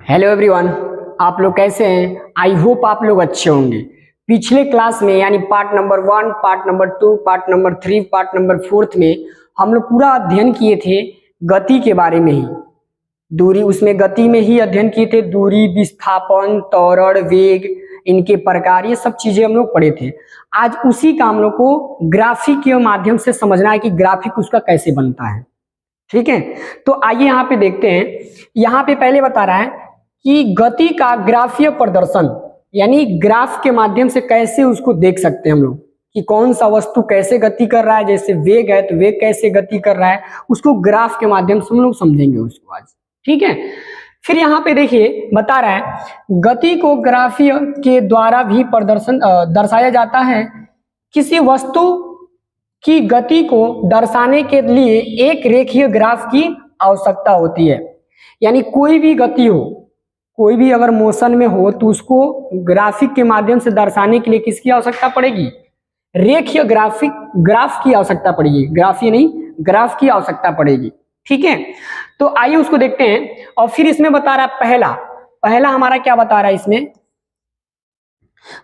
Hello everyone, आप लोग कैसे हैं? आई होप आप लोग अच्छे होंगे। पिछले क्लास में यानी part number 1, part number 2, part number 3, part number 4 में हम लोग पूरा अध्ययन किए थे गति के बारे में ही। दूरी, उसमें गति में ही अध्ययन किए थे। दूरी, विस्थापन, त्वरण, वेग, इनके प्रकार, ये सब चीजें हम लोग पढ़े थे। आज उसी का हम लोग को ग्राफिक के माध्यम से समझना है कि ग्राफिक उसका कैसे बनता है। ठीक है, तो आइए यहाँ पे देखते हैं। यहाँ पे पहले बता रहा है कि गति का ग्राफीय प्रदर्शन, यानी ग्राफ के माध्यम से कैसे उसको देख सकते हैं हम लोग कि कौन सा वस्तु कैसे गति कर रहा है। जैसे वेग है तो वेग कैसे गति कर रहा है, उसको ग्राफ के माध्यम से हम लोग समझेंगे उसको आज। ठीक है, फिर यहाँ पे देखिए बता रहा है गति को ग्राफीय के द्वारा भी दर्शाया जाता है। किसी वस्तु की गति को दर्शाने के लिए एक रेखीय ग्राफ की आवश्यकता होती है। यानी कोई भी गति हो, कोई भी अगर मोशन में हो तो उसको ग्राफिक के माध्यम से दर्शाने के लिए किसकी आवश्यकता पड़ेगी? रेखीय ग्राफ की आवश्यकता पड़ेगी। ग्राफीय नहीं, ग्राफ की आवश्यकता पड़ेगी। ठीक है, तो आइए उसको देखते हैं। और फिर इसमें बता रहा है पहला हमारा क्या बता रहा है इसमें?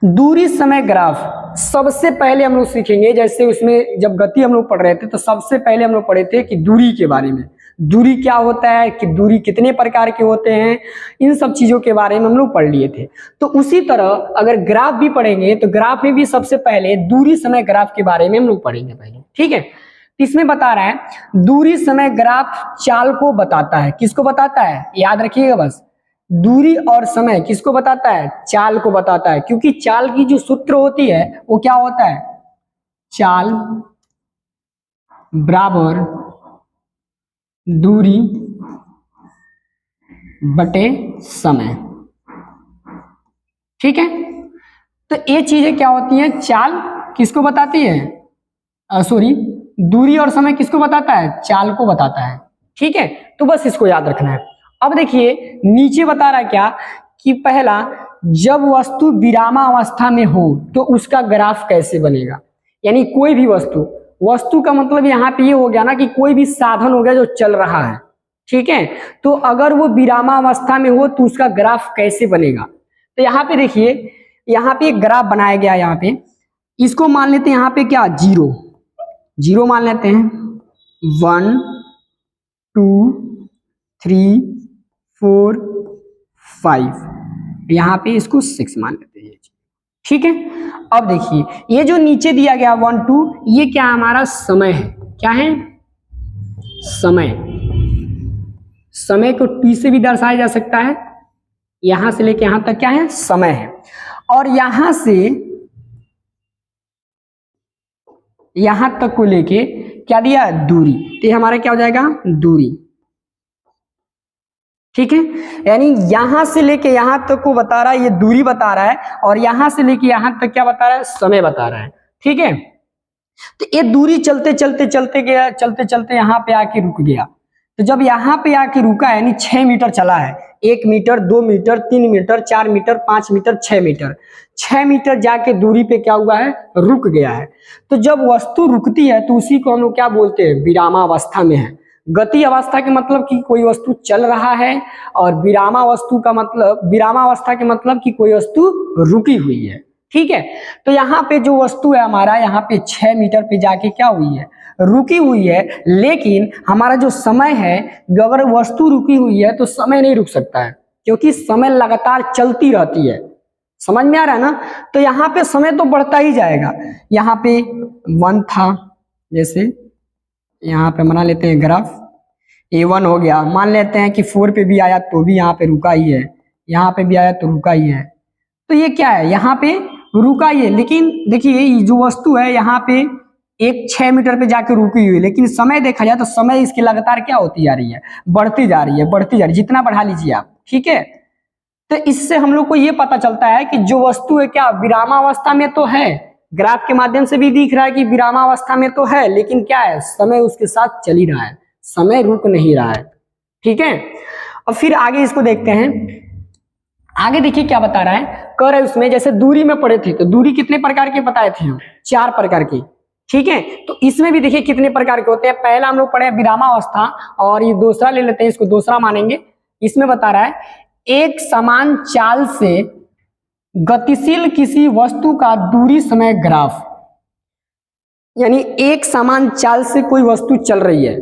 दूरी समय ग्राफ। सबसे पहले हम लोग सीखेंगे, जैसे उसमें जब गति हम लोग पढ़ रहे थे तो सबसे पहले हम लोग पढ़े थे कि दूरी के बारे में। दूरी क्या होता है, कि दूरी कितने प्रकार के होते हैं, इन सब चीजों के बारे में हम लोग पढ़ लिए थे। तो उसी तरह अगर ग्राफ भी पढ़ेंगे तो ग्राफ में भी सबसे पहले दूरी समय ग्राफ के बारे में हम लोग पढ़ेंगे पहले। ठीक है, इसमें बता रहा है दूरी समय ग्राफ चाल को बताता है। किसको बताता है? याद रखिएगा बस, दूरी और समय किसको बताता है? चाल को बताता है। क्योंकि चाल की जो सूत्र होती है वो क्या होता है? चाल बराबर दूरी बटे समय। ठीक है, तो ये चीजें क्या होती हैं? चाल किसको बताती है? दूरी और समय किसको बताता है? चाल को बताता है। ठीक है, तो बस इसको याद रखना है। अब देखिए नीचे बता रहा है क्या कि पहला, जब वस्तु विरामावस्था में हो तो उसका ग्राफ कैसे बनेगा। यानी कोई भी वस्तु का मतलब यहाँ पे ये हो गया ना कि कोई भी साधन हो गया जो चल रहा है। ठीक है, तो अगर वो विरामावस्था में हो तो उसका ग्राफ कैसे बनेगा। तो यहाँ पे देखिए, यहाँ पे एक ग्राफ बनाया गया। यहाँ पे इसको मान लेते हैं यहाँ पे क्या, जीरो मान लेते हैं। 1 2 3 4 5, यहाँ पे इसको 6 मान लेते हैं। ठीक है, अब देखिए ये जो नीचे दिया गया 1 2, ये क्या हमारा समय है। क्या है? समय को टी से भी दर्शाया जा सकता है। यहां से लेके यहां तक क्या है? समय है। और यहां से यहां तक को लेके क्या दिया? दूरी। तो ये हमारा क्या हो जाएगा? दूरी। ठीक है, यानी यहां से लेके यहां तक को बता रहा है, ये दूरी बता रहा है। और यहां से लेके यहां तक क्या बता रहा है? समय बता रहा है। ठीक है, तो ये दूरी चलते चलते यहाँ पे आके रुक गया। तो जब यहाँ पे आके रुका है, यानी 6 मीटर चला है, 1 metre, 2 metre, 3 metre, 4 metre, 5 metre, 6 metre, 6 metre जाके दूरी पे क्या हुआ है? रुक गया है। तो जब वस्तु रुकती है तो उसी को हम लोग क्या बोलते हैं? विरामावस्था में है। गति अवस्था के मतलब कि कोई वस्तु चल रहा है, और विरामावस्था के मतलब कि कोई वस्तु रुकी हुई है। ठीक है, तो यहाँ पे जो वस्तु है हमारा, यहाँ पे 6 मीटर पे जाके क्या हुई है? रुकी हुई है। लेकिन हमारा जो समय है, अगर वस्तु रुकी हुई है तो समय नहीं रुक सकता है, क्योंकि समय लगातार चलती रहती है। समझ में आ रहा है ना? तो यहाँ पे समय तो बढ़ता ही जाएगा। यहाँ पे 1 था, जैसे यहाँ पे बना लेते हैं ग्राफ, A1 हो गया। मान लेते हैं कि 4 पे भी आया तो भी यहाँ पे रुका ही है, यहाँ पे भी आया तो रुका ही है। तो ये क्या है? यहाँ पे रुका ही है। लेकिन देखिए जो वस्तु है यहाँ पे एक 6 मीटर पे जाके रुकी हुई है, लेकिन समय देखा जाए तो समय इसकी लगातार क्या होती जा रही है? बढ़ती जा रही है। जितना बढ़ा लीजिए आप। ठीक है, तो इससे हम लोग को ये पता चलता है कि जो वस्तु है क्या विरामावस्था में तो है। ग्राफ के माध्यम से भी दिख रहा है कि विरामावस्था में तो है, लेकिन क्या है? समय उसके साथ चल ही रहा है, समय रुक नहीं रहा है। ठीक है, और फिर आगे इसको देखते हैं। आगे देखिए क्या बता रहा है, कह रहे उसमें जैसे दूरी में पढ़े थे तो दूरी कितने प्रकार के बताए थे हम? 4 प्रकार की। ठीक है, तो इसमें भी देखिए कितने प्रकार के होते हैं। पहला हम लोग पढ़े विरामावस्था, और ये दूसरा ले लेते हैं, इसको दूसरा मानेंगे। इसमें बता रहा है एक समान चाल से गतिशील किसी वस्तु का दूरी समय ग्राफ, यानी एक समान चाल से कोई वस्तु चल रही है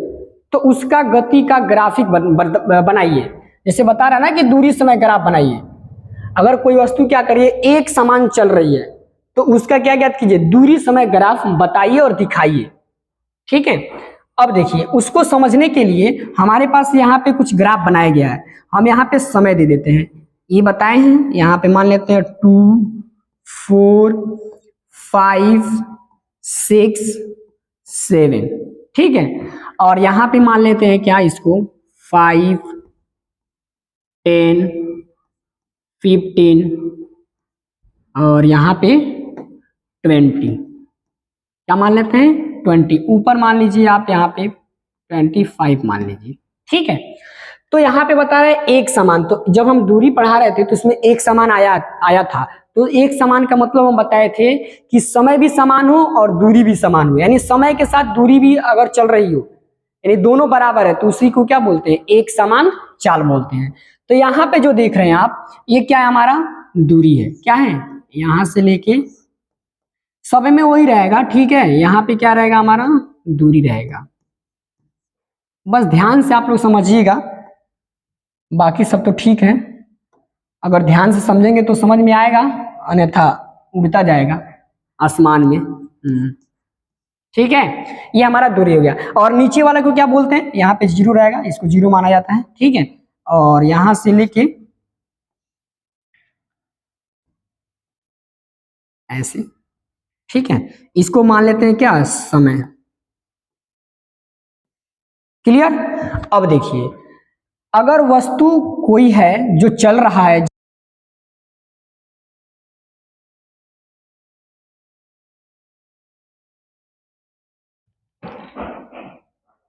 तो उसका गति का ग्राफिक बनाइए। जैसे बता रहा ना कि दूरी समय ग्राफ बनाइए। अगर कोई वस्तु क्या करिए, एक समान चल रही है तो उसका क्या ज्ञात कीजिए, दूरी समय ग्राफ बताइए और दिखाइए। ठीक है, अब देखिए उसको समझने के लिए हमारे पास यहाँ पे कुछ ग्राफ बनाया गया है। हम यहाँ पे समय दे देते हैं, ये बताए हैं। यहाँ पे मान लेते हैं 2, 4, 5, 6, 7। ठीक है, और यहाँ पे मान लेते हैं क्या, इसको 5, 10, 15 और यहाँ पे 20। क्या मान लेते हैं, 20। ऊपर मान लीजिए आप यहाँ पे 25 मान लीजिए। ठीक है, तो यहाँ पे बता रहे एक समान, तो जब हम दूरी पढ़ा रहे थे तो इसमें एक समान आया था। तो एक समान का मतलब हम बताए थे कि समय भी समान हो और दूरी भी समान हो, यानी समय के साथ दूरी भी अगर चल रही हो, यानी दोनों बराबर है, तो उसी को क्या बोलते हैं, एक समान चाल बोलते हैं। तो यहाँ पे जो देख रहे हैं आप, ये क्या है, हमारा दूरी है। क्या है, यहां से लेके सब में वही रहेगा। ठीक है, यहाँ पे क्या रहेगा, हमारा दूरी रहेगा। बस ध्यान से आप लोग समझिएगा, बाकी सब तो ठीक है। अगर ध्यान से समझेंगे तो समझ में आएगा, अन्यथा उड़ता जाएगा आसमान में। ठीक है, ये हमारा दूरी हो गया। और नीचे वाले को क्या बोलते हैं, यहाँ पे 0 रहेगा, इसको 0 माना जाता है। ठीक है, और यहां से लेके ऐसे, ठीक है, इसको मान लेते हैं क्या, समय। क्लियर। अब देखिए, अगर वस्तु कोई है जो चल रहा है,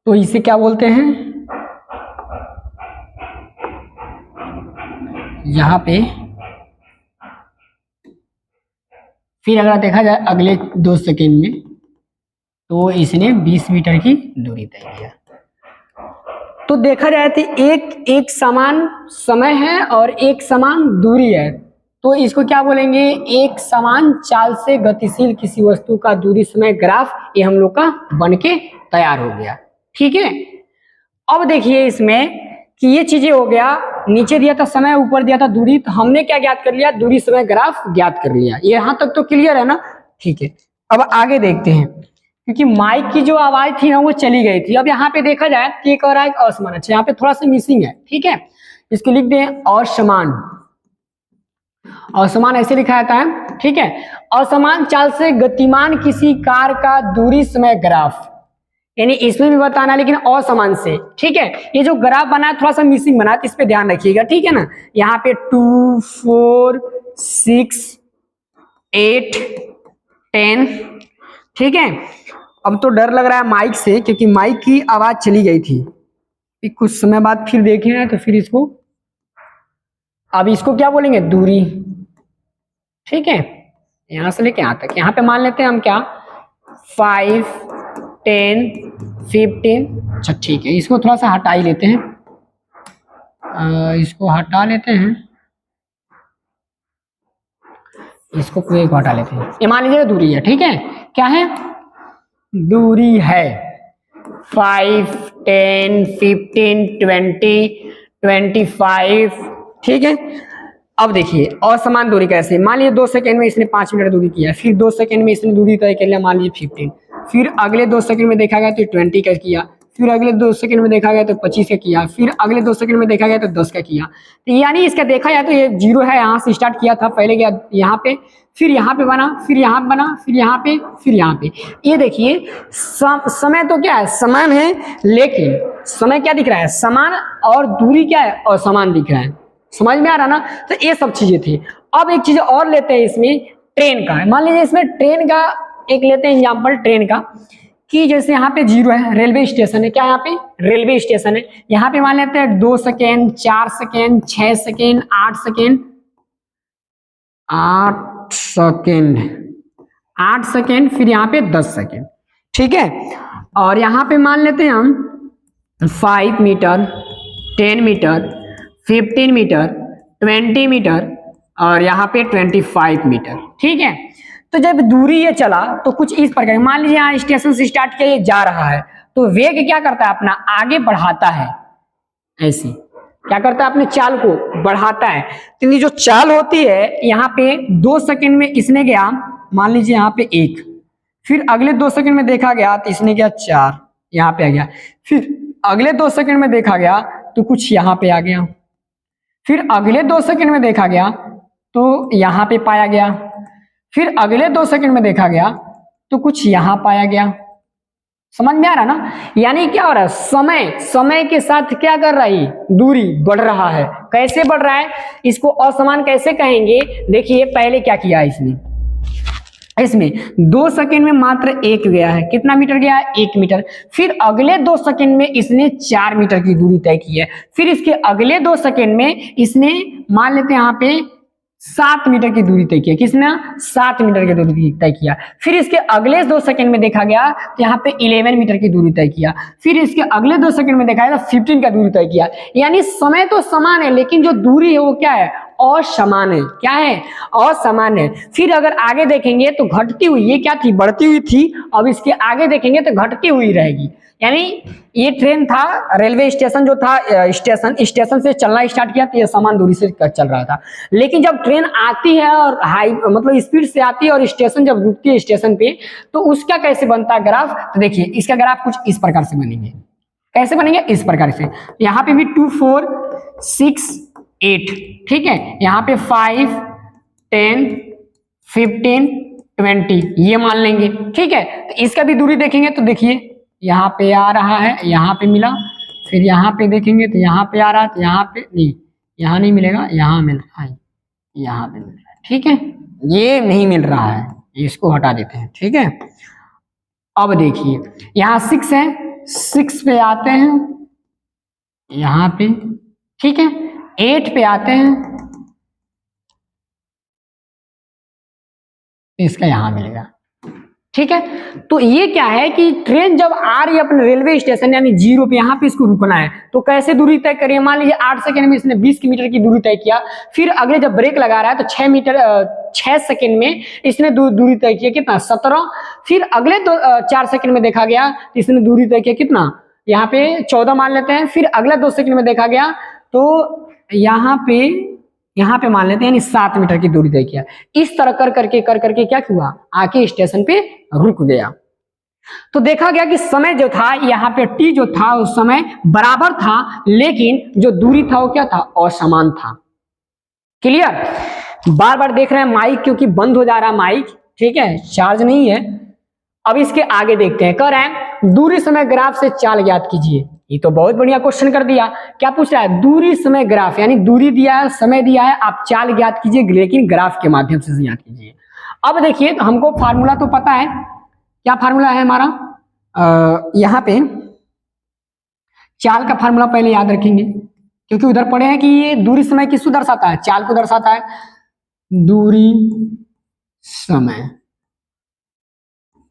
तो इसे क्या बोलते हैं, यहां पे फिर अगर देखा जाए अगले 2 सेकेंड में, तो इसने 20 मीटर की दूरी तय किया। तो देखा जाए तो एक समान समय है और एक समान दूरी है, तो इसको क्या बोलेंगे, एक समान चाल से गतिशील किसी वस्तु का दूरी समय ग्राफ, ये हम लोग का बन के तैयार हो गया। ठीक है, अब देखिए इसमें कि ये चीजें हो गया, नीचे दिया था समय, ऊपर दिया था दूरी, तो हमने क्या ज्ञात कर लिया, दूरी समय ग्राफ ज्ञात कर लिया। ये यहां तक तो क्लियर है ना। ठीक है, अब आगे देखते हैं, क्योंकि माइक की जो आवाज थी ना वो चली गई थी। अब यहाँ पे देखा जाए तो एक और असमान, अच्छा यहाँ पे थोड़ा सा मिसिंग है। ठीक है, इसको लिख दें असमान। असमान ऐसे लिखा जाता है। ठीक है, असमान चाल से गतिमान किसी कार का दूरी समय ग्राफ, यानी इसमें भी बताना लेकिन असमान से। ठीक है, ये जो ग्राफ बना है थोड़ा सा मिसिंग बना है, तो इस पे ध्यान रखिएगा। ठीक है ना, यहाँ पे 2, 4, 6, 8, 10। ठीक है, अब तो डर लग रहा है माइक से, क्योंकि माइक की आवाज चली गई थी। कुछ समय बाद फिर देखें तो फिर इसको, अब इसको क्या बोलेंगे, दूरी। ठीक है, यहां से लेके यहां तक, यहाँ पे मान लेते हैं हम क्या, 5, 10, 15। अच्छा ठीक है, इसको थोड़ा सा हटा ही लेते हैं, इसको हटा लेते हैं, इसको पूरे को हटा लेते हैं। ये मान लीजिए दूरी है। ठीक है, क्या है, दूरी है 5, 10, 15, 20, 25। ठीक है, अब देखिए असमान दूरी कैसे, मान लीजिए 2 सेकंड में इसने 5 मिनट दूरी किया, फिर 2 सेकंड में इसने दूरी तय कर लिया, मान लीजिए 15, फिर अगले 2 सेकंड में देखा गया तो 20 का किया, फिर अगले 2 सेकंड में देखा गया तो 25 का किया, फिर अगले 2 सेकंड में देखा गया तो 10 का किया। तो यानी इसका देखा जाए तो ये 0 है, यहाँ से स्टार्ट किया था, पहले गया यहाँ पे, फिर यहाँ पे बना, फिर यहाँ पे बना, फिर यहाँ पे, फिर यहाँ पे। ये देखिए समय तो क्या है, समान है, लेकिन समय क्या दिख रहा है, समान, और दूरी क्या है, असमान दिख रहा है। समझ में आ रहा ना। तो ये सब चीजें थी। अब एक चीज और लेते हैं इसमें, ट्रेन का। मान लीजिए इसमें ट्रेन का एक लेते हैं एग्जाम्पल, ट्रेन का, कि जैसे यहाँ पे 0 है, रेलवे स्टेशन है। क्या यहाँ पे रेलवे स्टेशन है, यहाँ पे मान लेते हैं 2 second, 4 second, 6 second, 8 second, 8 second, 8 second, फिर यहाँ पे 10 सेकेंड। ठीक है, और यहाँ पे मान लेते हैं हम 5 मीटर, 10 मीटर, 15 मीटर, 20 मीटर और यहाँ पे 25 मीटर। ठीक है, तो जब दूरी ये चला तो कुछ इस प्रकार, मान लीजिए यहाँ स्टेशन से स्टार्ट किया, ये जा रहा है तो वेग क्या करता है अपना आगे बढ़ाता है, ऐसे क्या करता है अपने चाल को बढ़ाता है। तो ये जो चाल होती है यहाँ पे 2 सेकंड में इसने गया, मान लीजिए यहाँ पे 1, फिर अगले 2 सेकंड में देखा गया तो इसने गया 4, यहाँ पे आ गया, फिर अगले 2 सेकंड में देखा गया तो कुछ यहाँ पे आ गया, फिर अगले 2 सेकंड में देखा गया तो यहाँ पे पाया गया, फिर अगले 2 सेकंड में देखा गया तो कुछ यहाँ पाया गया। समझ में आ रहा ना, यानी क्या हो रहा है, समय के साथ क्या कर रहा है, दूरी बढ़ रहा है। कैसे बढ़ रहा है, इसको असमान कैसे कहेंगे, देखिए पहले क्या किया इसमें 2 सेकंड में मात्र 1 गया है, कितना मीटर गया है, 1 मीटर। फिर अगले 2 सेकंड में इसने 4 मीटर की दूरी तय की है, फिर इसके अगले 2 सेकंड में इसने मान लेते हैं यहाँ पे 7 मीटर की दूरी तय किया, किसने 7 मीटर की दूरी तय किया। फिर इसके अगले 2 सेकंड में देखा गया तो यहाँ पे 11 मीटर की दूरी तय किया, फिर इसके अगले 2 सेकंड में देखा गया तो 15 का दूरी तय किया। यानी समय तो समान है लेकिन जो दूरी है वो क्या है, असमान है। क्या है, असमान है। फिर अगर आगे देखेंगे तो घटती हुई, ये क्या थी, बढ़ती हुई थी, अब इसके आगे देखेंगे तो घटती हुई रहेगी। यानी ये ट्रेन था, रेलवे स्टेशन जो था, स्टेशन से चलना स्टार्ट किया तो ये समान दूरी से चल रहा था। लेकिन जब ट्रेन आती है और हाई मतलब स्पीड से आती है और स्टेशन जब रुकती है स्टेशन पे, तो उसका कैसे बनता है ग्राफ, तो देखिए इसका ग्राफ कुछ इस प्रकार से बनेंगे। कैसे बनेंगे, इस प्रकार से। यहाँ पे भी 2 4 6 8, ठीक है, यहाँ पे 5 10 15 20 ये मान लेंगे। ठीक है, तो इसका भी दूरी देखेंगे तो देखिए यहाँ पे आ रहा है, यहाँ पे मिला, फिर यहाँ पे देखेंगे तो यहाँ पे आ रहा है, तो यहाँ पे नहीं, यहाँ नहीं मिलेगा, यहाँ मिल रहा है, यहाँ पे मिल रहा है। ठीक है, ये नहीं मिल रहा है, इसको हटा देते हैं। ठीक है, अब देखिए यहाँ 6 है, 6 पे आते हैं यहाँ पे, ठीक है, 8 पे आते हैं, इसका यहाँ मिलेगा। ठीक है, तो ये क्या है कि ट्रेन जब आ रही है अपने रेलवे स्टेशन यानी 0 पे, यहाँ पे इसको रुकना है तो कैसे दूरी तय करिए, मान लीजिए 8 सेकंड में इसने 20 मीटर की दूरी तय किया, फिर अगले जब ब्रेक लगा रहा है तो 6 सेकंड में इसने दूरी तय किया, कितना 17, फिर अगले 4 सेकंड में देखा गया तो इसने दूरी तय किया, कितना यहाँ पे 14 मान लेते हैं, फिर अगले 2 सेकंड में देखा गया तो यहाँ पे मान लेते हैं यानी 7 मीटर की दूरी तय किया। इस तरह कर करके क्या हुआ, आके स्टेशन पे रुक गया। तो देखा गया कि समय जो था यहाँ पे टी जो था उस समय बराबर था, लेकिन जो दूरी था वो क्या था, असमान था। क्लियर, बार बार देख रहे हैं माइक क्योंकि बंद हो जा रहा है माइक, ठीक है, चार्ज नहीं है। अब इसके आगे देखते हैं, कह रहे हैं दूरी समय ग्राफ से चाल ज्ञात कीजिए। ये तो बहुत बढ़िया क्वेश्चन कर दिया। क्या पूछ रहा है, दूरी समय ग्राफ, यानी दूरी दिया है, समय दिया है, आप चाल ज्ञात कीजिए लेकिन ग्राफ के माध्यम से ज्ञात कीजिए। अब देखिए हमको फार्मूला तो पता है, क्या फार्मूला है हमारा, यहाँ पे चाल का फार्मूला पहले याद रखेंगे क्योंकि उधर पढ़े हैं कि ये दूरी समय किसको दर्शाता है, चाल को दर्शाता है, दूरी समय।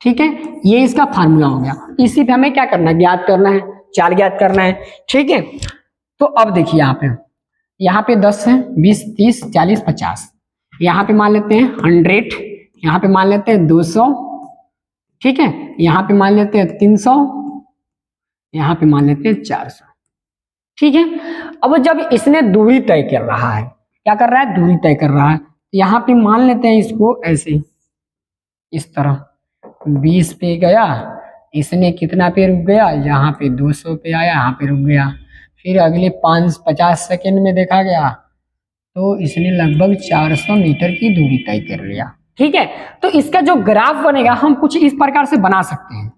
ठीक है, ये इसका फार्मूला हो गया। इसी पे हमें क्या करना है, ज्ञात करना है, चाल ज्ञात करना है। ठीक है, तो अब देखिए यहाँ पे 10 है, 20 30 40 50, यहाँ पे मान लेते हैं 100, यहाँ पे मान लेते हैं 200, ठीक है, यहाँ पे मान लेते हैं 300, यहाँ पे मान लेते हैं 400। ठीक है, अब जब इसने दूरी तय कर रहा है, क्या कर रहा है, दूरी तय कर रहा है, यहाँ पे मान लेते हैं इसको ऐसे, इस तरह 20 पे गया, इसने कितना पे रुक गया, यहाँ पे 200 पे आया, यहाँ पे रुक गया, फिर अगले 50 सेकंड में देखा गया तो इसने लगभग 400 मीटर की दूरी तय कर लिया। ठीक है, तो इसका जो ग्राफ बनेगा हम कुछ इस प्रकार से बना सकते हैं,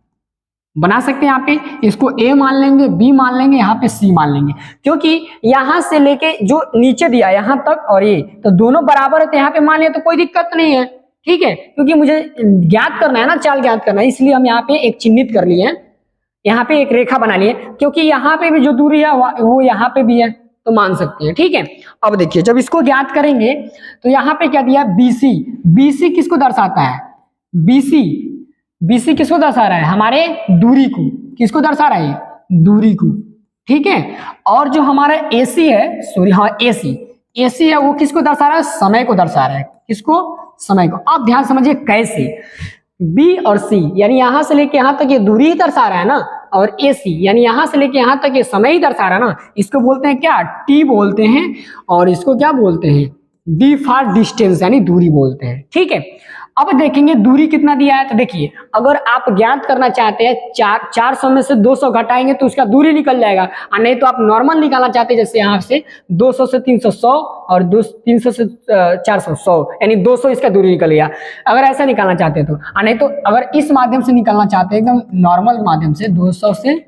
यहाँ पे इसको A मान लेंगे, B मान लेंगे, यहाँ पे C मान लेंगे, क्योंकि यहाँ से लेके जो नीचे दिया यहाँ तक और ये तो दोनों बराबर है, तो यहाँ पे मान लिया तो कोई दिक्कत नहीं है। ठीक है, क्योंकि मुझे ज्ञात करना है ना, चाल ज्ञात करना है, इसलिए हम यहाँ पे एक चिन्हित कर लिए हैं, यहाँ पे एक रेखा बना लिए, क्योंकि यहाँ पे भी जो दूरी है वो यहाँ पे भी है तो मान सकते हैं। ठीक है, अब देखिए जब इसको ज्ञात करेंगे तो यहाँ पे क्या दिया, BC। BC किसको दर्शाता है, BC किसको दर्शा रहा है, हमारे दूरी को, किसको दर्शा रहा है, दूरी को। ठीक है, और जो हमारा AC है, सॉरी हाँ AC, AC है वो किसको दर्शा रहा है, समय को दर्शा रहा है, किसको, समय को। अब ध्यान समझिए कैसे, B और C यानी यहां से लेके यहां तक ये दूरी ही दर्शा रहा है ना, और AC यानी यहां से लेके यहां तक ये समय ही दर्शा रहा है ना, इसको बोलते हैं क्या, T बोलते हैं, और इसको क्या बोलते हैं, D फॉर डिस्टेंस यानी दूरी बोलते हैं। ठीक है, अब देखेंगे दूरी कितना दिया है, तो देखिए अगर आप ज्ञात करना चाहते हैं 400 में से 200 घटाएंगे तो उसका दूरी निकल जाएगा, और नहीं तो आप नॉर्मल निकालना चाहते हैं, जैसे यहाँ से 200 से 300 100 और 300 से 400 100 यानी 200 इसका दूरी निकल गया, अगर ऐसा निकालना चाहते हैं तो। और नहीं तो अगर इस माध्यम से निकालना चाहते हैं एकदम नॉर्मल माध्यम से 200 से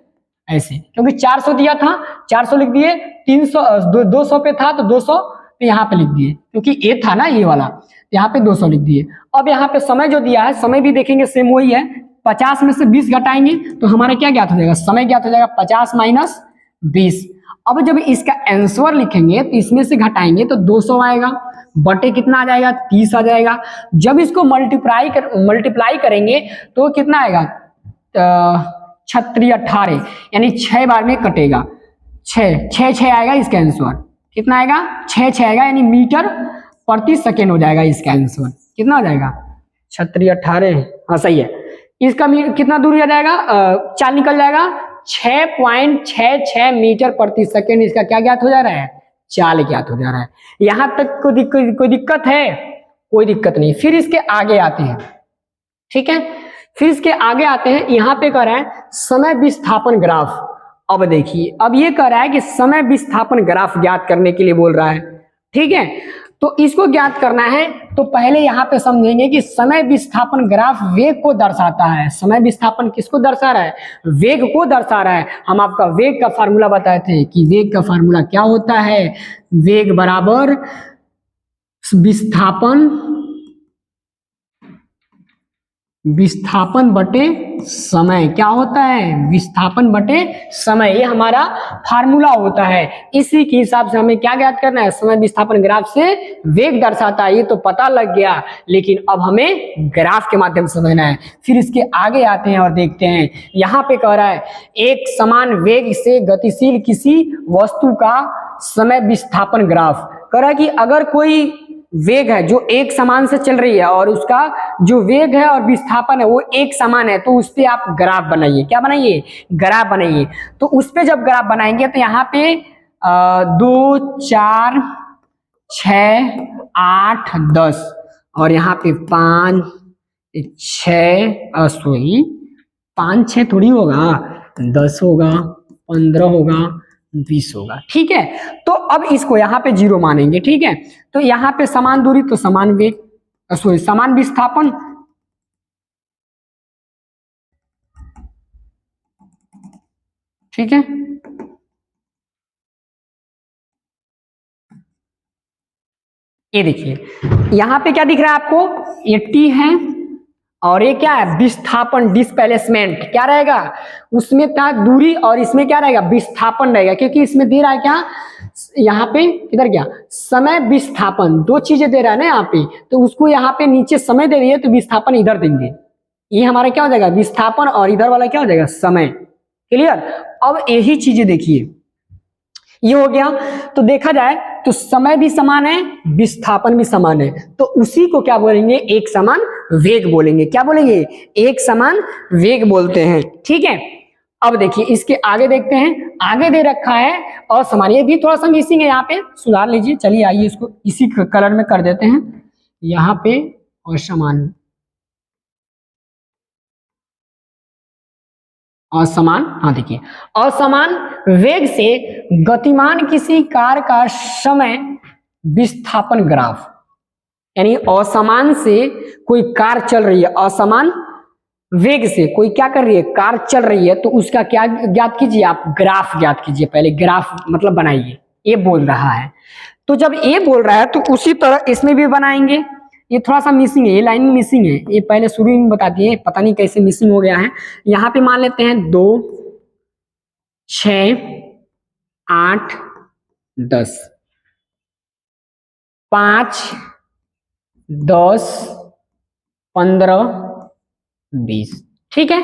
ऐसे, क्योंकि 400 दिया था 400 लिख दिए, 200 पे था तो 200 पे यहाँ पे लिख दिए, क्योंकि ये था ना ये वाला, यहाँ पे 200 लिख दिए। अब यहाँ पे समय जो दिया है, समय भी देखेंगे सेम वही है, 50 में से 20 घटाएंगे तो हमारा क्या ज्ञात हो जाएगा, समय ज्ञात हो जाएगा, 50 माइनस 20। अब जब इसका आंसर लिखेंगे तो इसमें से घटाएंगे तो 200 आएगा, बटे कितना आ जाएगा, 30 आ जाएगा। जब इसको मल्टीप्लाई करेंगे तो कितना आएगा, 36 18 यानी 6 बार में कटेगा, 6 आएगा इसका आंसर, कितना आएगा, 6 आएगा, यानी मीटर प्रति सेकेंड हो जाएगा इसका आंसर, कितना हो जाएगा, 36 18, हाँ सही है। इसका कितना दूरी आ जाएगा, 4 निकल जाएगा, 6.66 मीटर प्रति सेकेंड इसका क्या ज्ञात हो जा रहा है, चाल ज्ञात हो जा रहा है। यहां तक कोई दिक्कत है, कोई दिक्कत नहीं। फिर इसके आगे आते हैं, ठीक है, फिर इसके आगे आते हैं, यहाँ पे कह रहा है समय विस्थापन ग्राफ। अब देखिए अब ये कह रहा है कि समय विस्थापन ग्राफ ज्ञात करने के लिए बोल रहा है, ठीक है। तो इसको ज्ञात करना है तो पहले यहाँ पे समझेंगे कि समय विस्थापन ग्राफ वेग को दर्शाता है। समय विस्थापन किसको दर्शा रहा है, वेग को दर्शा रहा है। हम आपका वेग का फार्मूला बताए थे कि वेग का फार्मूला क्या होता है, वेग बराबर विस्थापन बटे समय, क्या होता है, विस्थापन बटे समय, ये हमारा फार्मूला होता है। इसी के हिसाब से हमें क्या ज्ञात करना है, समय विस्थापन ग्राफ से वेग दर्शाता है, ये तो पता लग गया, लेकिन अब हमें ग्राफ के माध्यम से समझना है। फिर इसके आगे आते हैं और देखते हैं, यहाँ पे कह रहा है एक समान वेग से गतिशील किसी वस्तु का समय विस्थापन ग्राफ। कह रहा है कि अगर कोई वेग है जो एक समान से चल रही है और उसका जो वेग है और विस्थापन है वो एक समान है, तो उस पे आप ग्राफ बनाइए, क्या बनाइए, ग्राफ बनाइए। तो उस पे जब ग्राफ बनाएंगे तो यहाँ पे 2 4 6 8 10 और यहाँ पे 5 6 सॉरी 5 6 थोड़ी होगा, 10 होगा, 15 होगा, 20 होगा, ठीक है। तो अब इसको यहाँ पे 0 मानेंगे, ठीक है। तो यहाँ पे समान दूरी तो समान वेग, सॉरी समान विस्थापन, ठीक है। ये देखिए यहाँ पे क्या दिख रहा है आपको, ये T है और ये क्या है, विस्थापन, डिस्प्लेसमेंट क्या रहेगा, उसमें क्या दूरी और इसमें क्या रहेगा, विस्थापन रहेगा, क्योंकि इसमें दे रहा है क्या, यहाँ पे इधर क्या, समय विस्थापन, दो चीजें दे रहा है ना यहाँ पे, तो उसको यहाँ पे नीचे समय दे रही है तो विस्थापन इधर देंगे, ये हमारा क्या हो जाएगा, विस्थापन, और इधर वाला क्या हो जाएगा, समय। क्लियर। अब यही चीजें देखिए, ये हो गया। तो देखा जाए तो समय भी समान है, विस्थापन भी समान है, तो उसी को क्या बोलेंगे, एक समान वेग बोलेंगे। क्या बोलेंगे, एक समान वेग बोलते हैं, ठीक है। अब देखिए इसके आगे देखते हैं, आगे दे रखा है असमान, ये भी थोड़ा सा मिसिंग है, यहाँ पे सुधार लीजिए। चलिए आइए इसको इसी कलर में कर देते हैं, यहाँ पे असमान, असमान, हाँ देखिए असमान वेग से गतिमान किसी कार का समय विस्थापन ग्राफ, यानी असमान से कोई कार चल रही है, असमान वेग से कोई क्या कर रही है, कार चल रही है, तो उसका क्या ज्ञात कीजिए, आप ग्राफ ज्ञात कीजिए। पहले ग्राफ मतलब बनाइए, ये बोल रहा है। तो जब ये बोल रहा है तो उसी तरह इसमें भी बनाएंगे। ये थोड़ा सा मिसिंग है, ये लाइन मिसिंग है, ये पहले शुरू में बता दिए, पता नहीं कैसे मिसिंग हो गया है। यहाँ पे मान लेते हैं 2 6 8 10, 5 10 15 20, ठीक है।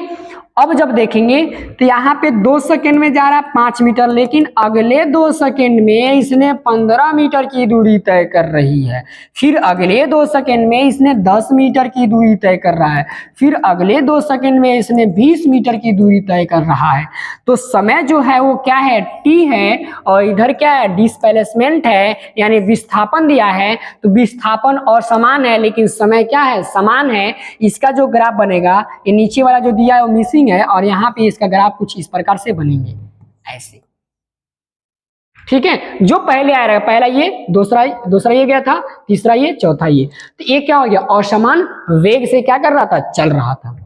अब जब देखेंगे तो यहाँ पे 2 सेकंड में जा रहा है 5 मीटर, लेकिन अगले 2 सेकंड में इसने 15 मीटर की दूरी तय कर रही है। फिर अगले 2 सेकंड में इसने 10 मीटर की दूरी तय कर रहा है। फिर अगले 2 सेकंड में इसने 20 मीटर की दूरी तय कर रहा है। तो समय जो है वो क्या है, टी है, और इधर क्या है, डिस्प्लेसमेंट है, यानी विस्थापन दिया है। तो विस्थापन और समान है, लेकिन समय क्या है, समान है। इसका जो ग्राफ बनेगा, ये नीचे वाला जो दिया है वो मिसिंग है, और यहाँ पे इसका ग्राफ कुछ इस प्रकार से बनेंगे ऐसे। ठीक है, जो पहले आ रहा है, पहला ये, दूसरा ये गया था, तीसरा ये, चौथा ये। तो ये क्या हो गया, असमान वेग से क्या कर रहा था, चल रहा था।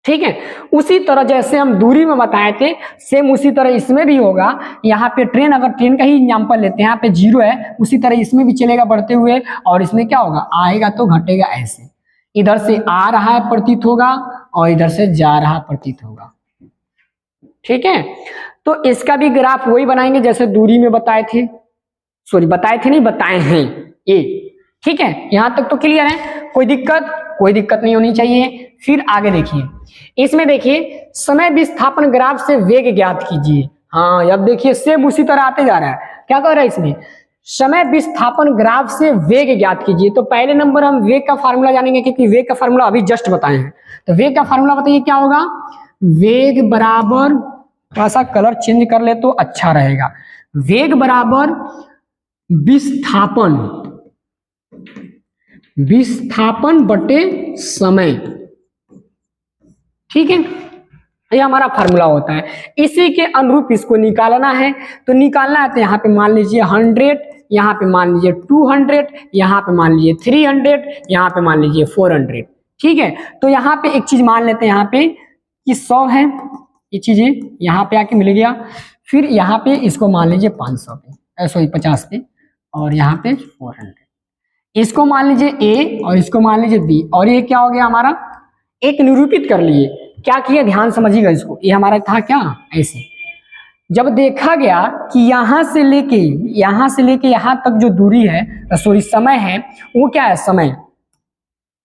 ठीक है, उसी तरह जैसे हम दूरी में बताए थे, सेम उसी तरह इसमें भी होगा। यहाँ पे ट्रेन, अगर ट्रेन का ही एग्जाम्पल लेते हैं, यहाँ पे 0 है, उसी तरह इसमें भी चलेगा बढ़ते हुए, और इसमें क्या होगा, आएगा तो घटेगा ऐसे। इधर से आ रहा है प्रतीत होगा, और इधर से जा रहा प्रतीत होगा। ठीक है, तो इसका भी ग्राफ वही बनाएंगे जैसे दूरी में बताए थे, बताए थे नहीं, बताए हैं ये। ठीक है, यहां तक तो क्लियर है, कोई दिक्कत नहीं होनी चाहिए। फिर आगे देखिए, इसमें देखिए समय विस्थापन ग्राफ से वेग ज्ञात कीजिए। हाँ, अब देखिए सेम उसी तरह आते जा रहा है। क्या कह रहा है इसमें, समय विस्थापन ग्राफ से वेग ज्ञात कीजिए। तो पहले नंबर हम वेग का फार्मूला जानेंगे, क्योंकि वेग का फार्मूला अभी जस्ट बताए हैं। तो वेग का फार्मूला बताइए क्या होगा, वेग बराबर, थोड़ा सा कलर चेंज कर ले तो अच्छा रहेगा, वेग बराबर विस्थापन बटे समय। ठीक है, ये हमारा फार्मूला होता है। इसी के अनुरूप इसको निकालना है। तो निकालना है तो यहाँ पे मान लीजिए 100, यहाँ पे मान लीजिए 200, यहाँ पे मान लीजिए 300, यहाँ पे मान लीजिए 400। ठीक है, तो यहाँ पे एक चीज मान लेते हैं, यहाँ पे कि 100 है, ये चीजें यहाँ पे आके मिल गया। फिर यहाँ पे इसको मान लीजिए 500 पे, सॉरी 50 पे, और यहाँ पे 400। इसको मान लीजिए ए और इसको मान लीजिए बी, और ये क्या हो गया हमारा, एक निरूपित कर लिए। क्या किया, ध्यान समझिएगा इसको, ये हमारा था क्या, ऐसे। जब देखा गया कि यहां से लेके यहां तक जो दूरी है, सॉरी समय है, वो क्या है, समय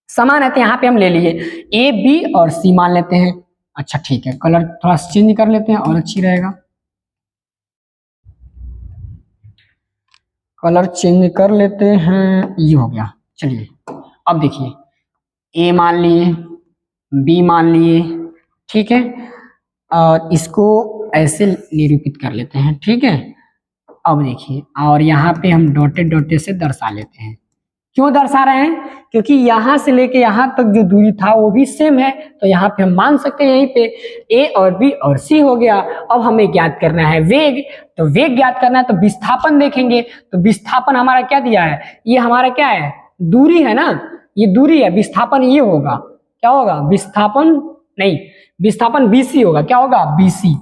समान है। तो यहाँ पे हम ले लिए ए बी और सी मान लेते हैं। अच्छा ठीक है, कलर थोड़ा चेंज कर लेते हैं और अच्छी रहेगा, कलर चेंज कर लेते हैं, ये हो गया। चलिए अब देखिए, ए मान लिए, बी मान लिए, ठीक है, और इसको ऐसे निरूपित कर लेते हैं। ठीक है, अब देखिए, और यहाँ पे हम डॉटेड से दर्शा लेते हैं। क्यों दर्शा रहे हैं, क्योंकि यहाँ से लेके यहाँ तक जो दूरी था वो भी सेम है। तो यहाँ पे हम मान सकते हैं, यहीं पे ए और बी और सी हो गया। अब हमें ज्ञात करना है वेग। तो वेग ज्ञात करना है तो विस्थापन देखेंगे। तो विस्थापन हमारा क्या दिया है, ये हमारा क्या है, दूरी है ना, ये दूरी है। विस्थापन ये होगा, क्या होगा, विस्थापन नहीं, विस्थापन बीसी होगा। क्या होगा, बीसी।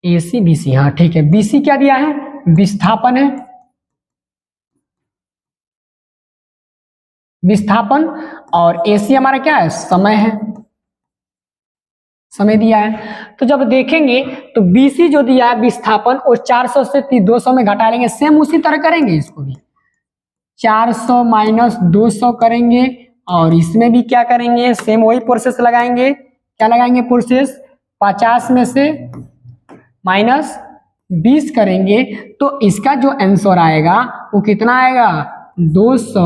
एसी बीसी, हाँ ठीक है। बीसी क्या दिया है, विस्थापन है, विस्थापन, और एसी हमारा क्या है, समय है, समय दिया है। तो जब देखेंगे तो बीसी जो दिया है विस्थापन, और 400 से 200 में घटा लेंगे, सेम उसी तरह करेंगे। इसको भी 400 माइनस 200 करेंगे, और इसमें भी क्या करेंगे, सेम वही प्रोसेस लगाएंगे। क्या लगाएंगे प्रोसेस, 50 में से माइनस 20 करेंगे, तो इसका जो आंसर आएगा वो कितना आएगा, 200,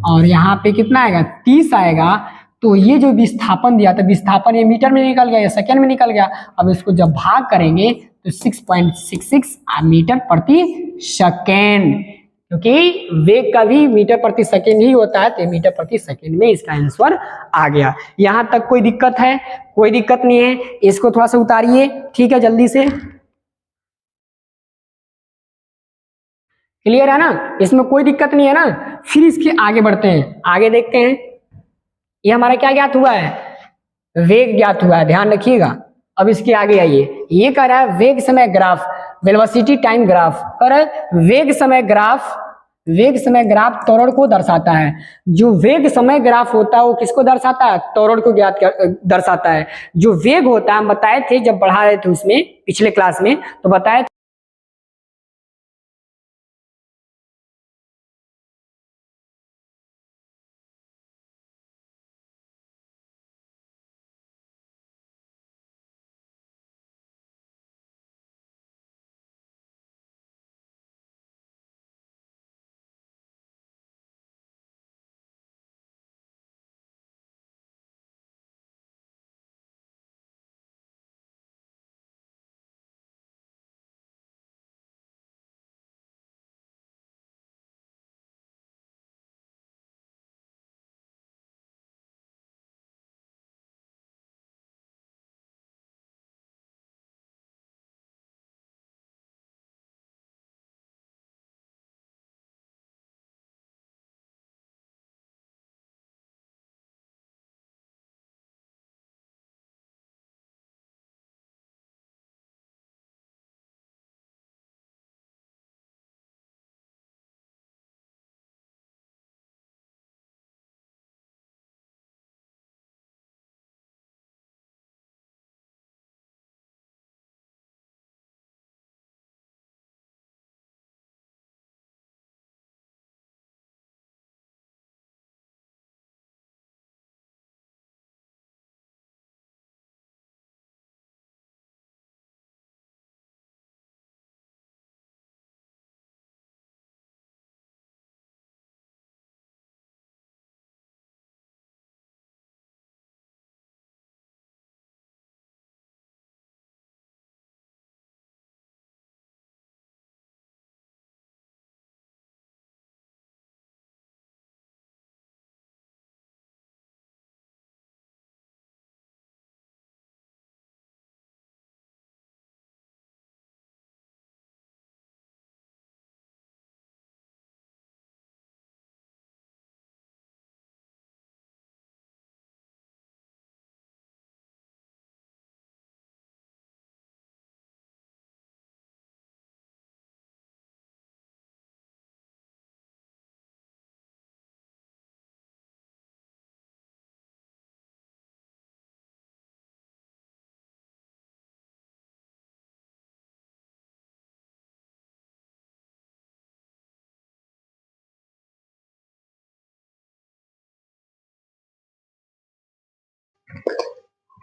और यहाँ पे कितना आएगा, 30 आएगा। तो ये जो विस्थापन दिया था, विस्थापन ये मीटर में निकल गया या सेकेंड में निकल गया। अब इसको जब भाग करेंगे तो 6.66 मीटर प्रति सेकेंड, क्योंकि वेग का भी मीटर प्रति सेकेंड ही होता है। तो मीटर प्रति सेकेंड में इसका आंसर आ गया। यहां तक कोई दिक्कत है, कोई दिक्कत नहीं है। इसको थोड़ा सा उतारिए, ठीक है, जल्दी से। क्लियर है ना, इसमें कोई दिक्कत नहीं है ना। फिर इसके आगे बढ़ते हैं, आगे देखते हैं। ये हमारा क्या ज्ञात हुआ है, वेग ज्ञात हुआ है, ध्यान रखिएगा। अब इसके आगे आइए, ये कह रहा है वेग समय ग्राफ, वेलोसिटी टाइम ग्राफ कह रहा है। वेग समय ग्राफ त्वरण को दर्शाता है। जो वेग समय ग्राफ होता है वो किसको दर्शाता है, त्वरण को ज्ञात दर्शाता है। जो वेग होता है, हम बताए थे जब पढ़ा रहे थे उसमें पिछले क्लास में, तो बताए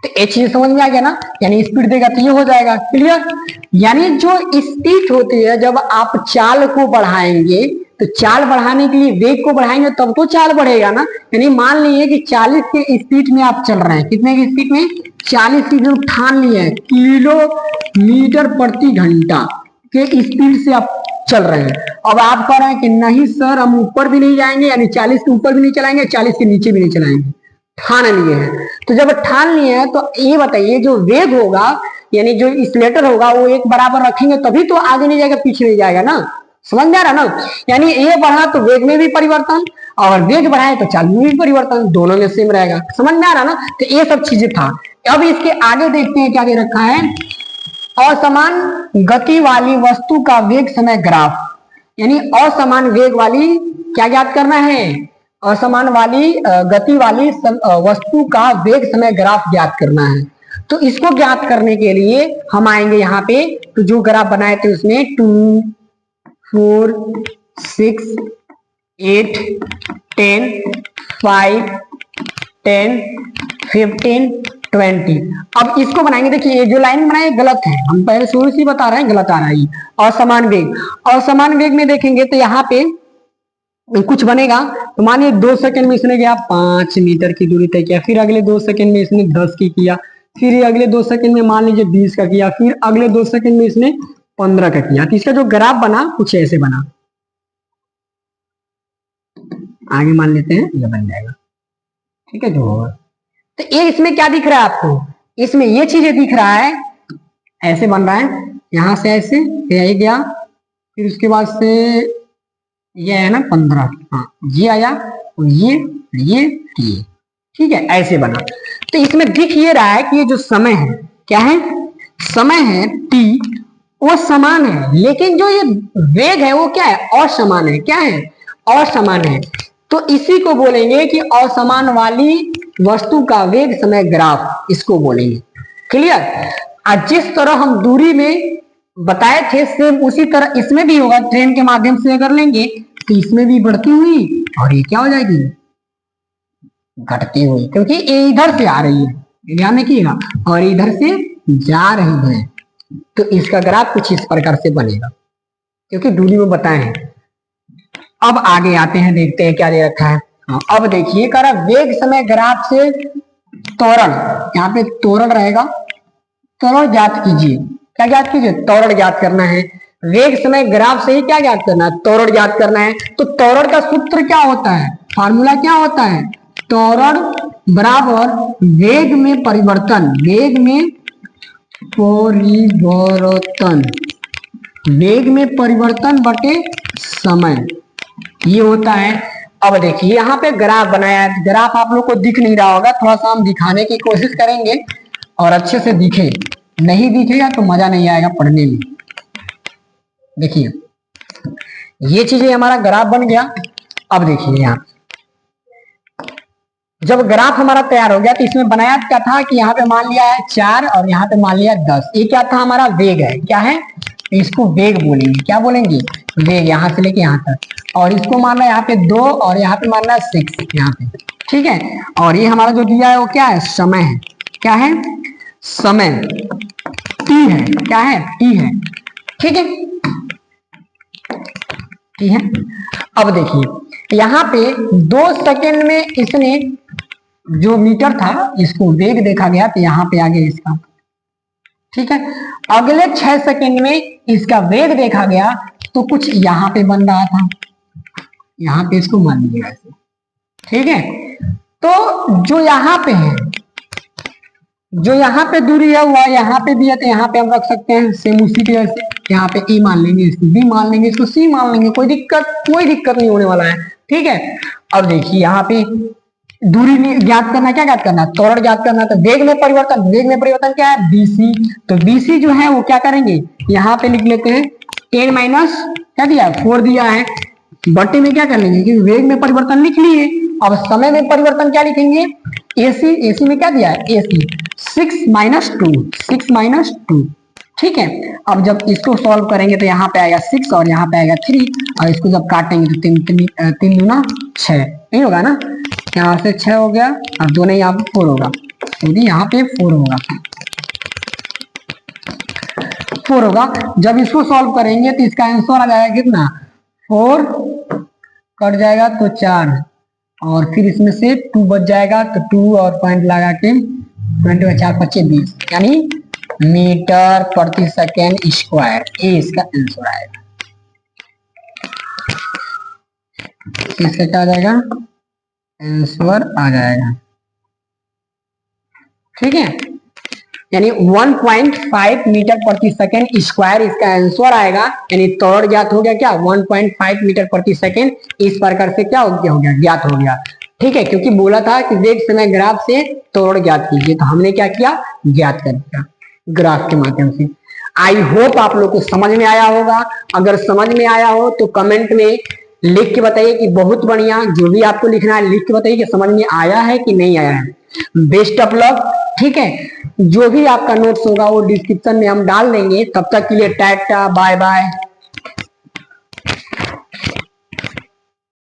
तो ये चीज समझ में आ गया ना, यानी स्पीड देगा तो ये हो जाएगा क्लियर। यानी जो स्पीड होती है जब आप चाल को बढ़ाएंगे, तो चाल बढ़ाने के लिए वेग को बढ़ाएंगे तब तो चाल बढ़ेगा ना। यानी मान लीजिए कि 40 के स्पीड में आप चल रहे हैं, कितने की स्पीड में, 40 की जो ठान लिए हैं किलोमीटर प्रति घंटा के स्पीड से आप चल रहे हैं। अब आप कह रहे हैं कि नहीं सर हम ऊपर भी नहीं जाएंगे, यानी 40 के ऊपर भी नहीं चलाएंगे, 40 के नीचे भी नहीं चलाएंगे, ठान लिए हैं। तो जब ठान लिए हैं तो ये बताइए जो वेग होगा यानी जो एक्सीलरेटर होगा वो एक बराबर रखेंगे तभी तो आगे नहीं जाएगा पीछे नहीं जाएगा ना, समझ में आ रहा ना। यानी ये बढ़ा तो वेग में भी परिवर्तन और वेग बढ़ाए तो चाल में भी परिवर्तन, दोनों में सेम रहेगा, समझ में आ रहा ना। तो ये सब चीजें था। अब इसके आगे देखते हैं क्या दे रखा है, असमान गति वाली वस्तु का वेग समय ग्राफ। यानी असमान वेग वाली क्या ज्ञात करना है, असमान वाली गति वाली वस्तु का वेग समय ग्राफ ज्ञात करना है। तो इसको ज्ञात करने के लिए हम आएंगे यहाँ पे, तो जो ग्राफ बनाए थे उसमें 2 4 6 8 10 5 10 15 20। अब इसको बनाएंगे, देखिए ये जो लाइन बनाए गलत है, हम पहले शुरू से बता रहे हैं गलत आ रहा है। असमान वेग, असमान वेग में देखेंगे तो यहाँ पे कुछ बनेगा, तो मानिए 2 सेकंड में इसने गया 5 मीटर की दूरी तय किया, फिर अगले 2 सेकंड में इसने 10 की किया, फिर अगले 2 सेकंड में मान लीजिए 20 का किया, फिर अगले 2 सेकंड में इसने 15 का किया। तो इसका जो ग्राफ बना कुछ ऐसे बना, आगे मान लेते हैं ये बन जाएगा, ठीक है जो होगा। तो ये इसमें क्या दिख रहा है आपको, इसमें ये चीजें दिख रहा है, ऐसे बन रहा है, यहां से ऐसे यही गया, फिर उसके बाद से ये है ना 15, हाँ ये आया और ये ठीक है ऐसे बना। तो इसमें दिख ये रहा है कि ये जो समय है क्या है, समय है t वो समान है, लेकिन जो ये वेग है वो क्या है, असमान है, क्या है असमान है। तो इसी को बोलेंगे कि असमान वाली वस्तु का वेग समय ग्राफ, इसको बोलेंगे क्लियर। आज जिस तरह हम दूरी में बताए थे सेम उसी तरह इसमें भी होगा, ट्रेन के माध्यम से अगर लेंगे तो इसमें भी बढ़ती हुई और ये क्या हो जाएगी घटती हुई, क्योंकि ये इधर से आ रही है, ध्यान रखिएगा, और इधर से जा रही है। तो इसका ग्राफ कुछ इस प्रकार से बनेगा क्योंकि दूरी में बताए हैं। अब आगे आते हैं, देखते हैं क्या दे रखा है। अब देखिए कह रहा वेग समय ग्राफ से त्वरण, यहाँ पे त्वरण रहेगा, त्वरण ज्ञात कीजिए। क्या ज्ञात कीजिए, त्वरण ज्ञात करना है। वेग समय ग्राफ से ही क्या ज्ञात करना है, त्वरण ज्ञात करना है। तो त्वरण का सूत्र क्या होता है, फार्मूला क्या होता है, त्वरण बराबर वेग में परिवर्तन, वेग में परिवर्तन, वेग में परिवर्तन बटे समय, ये होता है। अब देखिए यहाँ पे ग्राफ बनाया है, ग्राफ आप लोग को दिख नहीं रहा होगा, थोड़ा सा हम दिखाने की कोशिश करेंगे और अच्छे से दिखे, नहीं दिखेगा तो मजा नहीं आएगा पढ़ने में। देखिए ये चीजें हमारा ग्राफ बन गया। अब देखिए यहाँ जब ग्राफ हमारा तैयार हो गया तो इसमें बनाया क्या था कि यहाँ पे मान लिया है 4 और यहाँ पे मान लिया 10, ये क्या था हमारा वेग है, क्या है इसको वेग बोलेंगे, क्या बोलेंगे वेग, यहाँ से लेके यहाँ तक, और इसको मानना है यहाँ पे 2 और यहाँ पे मानना है 6 यहाँ पे, ठीक है। और ये हमारा जो दिया है वो क्या है, समय है, क्या है समय t है, क्या है t है, ठीक है t है। अब देखिए यहाँ पे 2 सेकंड में इसने जो मीटर था इसको वेग देखा गया तो यहाँ पे आ गया इसका, ठीक है। अगले 6 सेकंड में इसका वेग देखा गया तो कुछ यहाँ पे बन रहा था, यहाँ पे इसको मान लिया ऐसे, ठीक है। तो जो यहाँ पे है, जो यहाँ पे दूरी है वह यहाँ पे भी है, तो यहाँ पे हम रख सकते हैं सेम उसी के जैसे, यहाँ पे E मान लेंगे, इसको B मान लेंगे, इसको C मान लेंगे, कोई दिक्कत नहीं होने वाला है, ठीक है। अब देखिए यहाँ पे दूरी ज्ञात करना, क्या ज्ञात करना, त्वरण ज्ञात करना। तो वेग में परिवर्तन, वेग में परिवर्तन क्या है BC, तो BC जो है वो क्या करेंगे, यहाँ पे लिख लेते हैं 10 माइनस क्या दिया 4 दिया है, बटे में क्या कर लेंगे क्योंकि वेग में परिवर्तन लिख लिए। अब समय में परिवर्तन क्या लिखेंगे, AC, AC में क्या दिया है AC 6 माइनस 2, 6 माइनस 2, ठीक है। अब जब इसको सॉल्व करेंगे तो यहाँ पे आएगा 6 और यहाँ पे आएगा 3, और इसको जब काटेंगे तो 3 दूना 6, नहीं होगा ना, यहाँ से 6 हो गया और 2 नहीं यहाँ पे 4 होगा, क्योंकि यहाँ पे 4 होगा, 4 होगा। जब इसको सॉल्व करेंगे तो इसका आंसर आ जाएगा कितना, 4 कट जाएगा तो 4, और फिर इसमें से 2 बच जाएगा तो 2 और पॉइंट लगा के 20 4 25 20, यानी मीटर प्रति सेकेंड स्क्वायर, ये इसका आंसर आएगा। इसका क्या आ जाएगा, आंसर आ जाएगा। ठीक है, यानी 1.5 मीटर प्रति सेकेंड स्क्वायर इसका आंसर आएगा। यानी तोड़ ज्ञात हो गया क्या, 1.5 मीटर प्रति सेकेंड इस प्रकार से क्या हो गया, ज्ञात हो गया। ठीक है, क्योंकि बोला था कि देख समय ग्राफ से तोड़ ज्ञात कीजिए, तो हमने क्या किया, ज्ञात कर दिया ग्राफ के माध्यम से। आई होप आप लोग को समझ में आया होगा। अगर समझ में आया हो तो कमेंट में लिख के बताइए कि बहुत बढ़िया, जो भी आपको लिखना है लिख के बताइए कि समझ में आया है कि नहीं आया है। Best of luck. ठीक है, जो भी आपका नोट्स होगा वो डिस्क्रिप्शन में हम डाल देंगे। तब तक के लिए टाटा, बाय बाय।